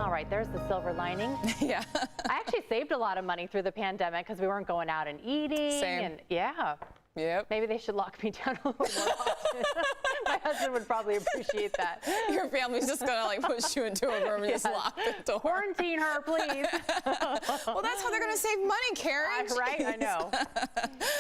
All right, there's the silver lining. Yeah. I actually saved a lot of money through the pandemic because we weren't going out and eating. Same. And yeah. Yep. Maybe they should lock me down a little more often. My husband would probably appreciate that. Your family's just gonna like push you into a room and just lock the door. Quarantine her, please. Well, that's how they're gonna save money, Karen. Right, I know.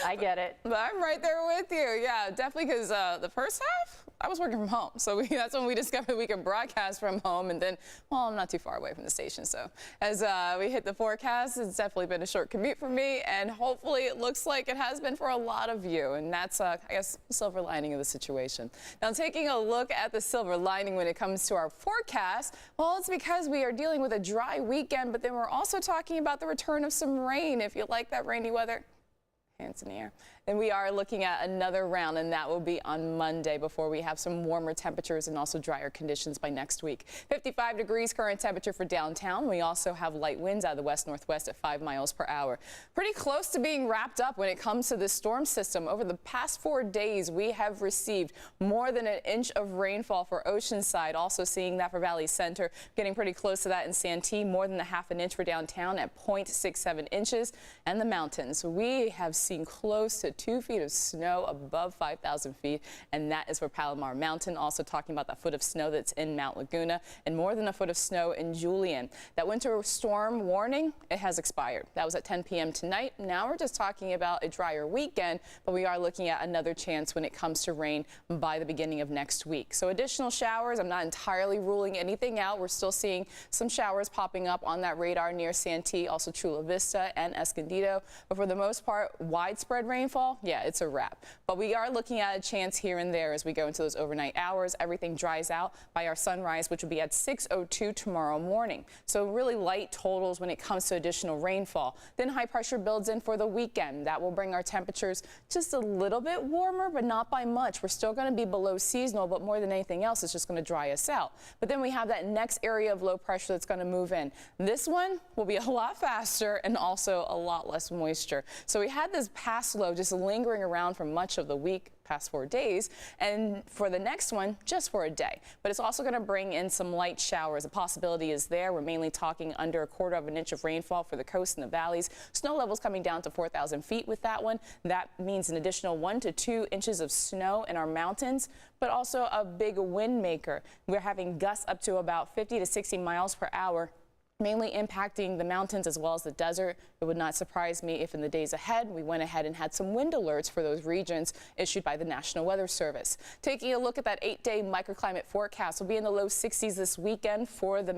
I get it. But I'm right there with you. Yeah, definitely, because the first half, I was working from home. So that's when we discovered we could broadcast from home. And then, well, I'm not too far away from the station. So as we hit the forecast, it's definitely been a short commute for me. And hopefully it looks like it has been for a lot of you. And that's, I guess, the silver lining of the situation. Now, taking a look at the silver lining when it comes to our forecast, well, it's because we are dealing with a dry weekend, but then we're also talking about the return of some rain. If you like that rainy weather, hands in the air. And we are looking at another round, and that will be on Monday before we have some warmer temperatures and also drier conditions by next week. 55 degrees current temperature for downtown. We also have light winds out of the west-northwest at 5 miles per hour. Pretty close to being wrapped up when it comes to this storm system. Over the past 4 days, we have received more than an inch of rainfall for Oceanside. Also seeing that for Valley Center, getting pretty close to that in Santee, more than a half an inch for downtown at 0.67 inches. And the mountains, we have seen close to 2 feet of snow above 5,000 feet, and that is for Palomar Mountain. Also talking about that foot of snow that's in Mount Laguna, and more than a foot of snow in Julian. That winter storm warning, it has expired. That was at 10 p.m. tonight. Now we're just talking about a drier weekend, but we are looking at another chance when it comes to rain by the beginning of next week. So additional showers, I'm not entirely ruling anything out. We're still seeing some showers popping up on that radar near Santee, also Chula Vista and Escondido. But for the most part, widespread rainfall, yeah, it's a wrap. But we are looking at a chance here and there as we go into those overnight hours. Everything dries out by our sunrise, which will be at 6:02 tomorrow morning. So really light totals when it comes to additional rainfall. Then high pressure builds in for the weekend. That will bring our temperatures just a little bit warmer, but not by much. We're still going to be below seasonal, but more than anything else, it's just going to dry us out. But then we have that next area of low pressure that's going to move in. This one will be a lot faster and also a lot less moisture. So we had this past low just lingering around for much of the week, past 4 days, and for the next one, just for a day. But it's also going to bring in some light showers. The possibility is there. We're mainly talking under 1/4 of an inch of rainfall for the coast and the valleys. Snow levels coming down to 4,000 feet with that one. That means an additional 1 to 2 inches of snow in our mountains, but also a big wind maker. We're having gusts up to about 50 to 60 miles per hour. Mainly impacting the mountains as well as the desert. It would not surprise me if in the days ahead we went ahead and had some wind alerts for those regions issued by the National Weather Service. Taking a look at that 8-day microclimate forecast, will be in the low 60s this weekend for the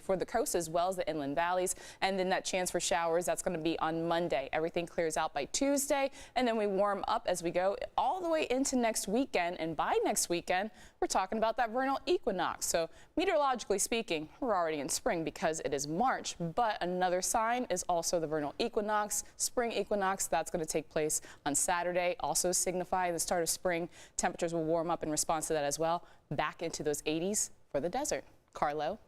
for the coast as well as the inland valleys. And then that chance for showers, that's going to be on Monday. Everything clears out by Tuesday, and then we warm up as we go all the way into next weekend. And by next weekend, we're talking about that vernal equinox. So meteorologically speaking, we're already in spring because it is March, but another sign is also the vernal equinox, spring equinox. That's going to take place on Saturday, also signify the start of spring. Temperatures will warm up in response to that as well, back into those 80s for the desert. Carlo.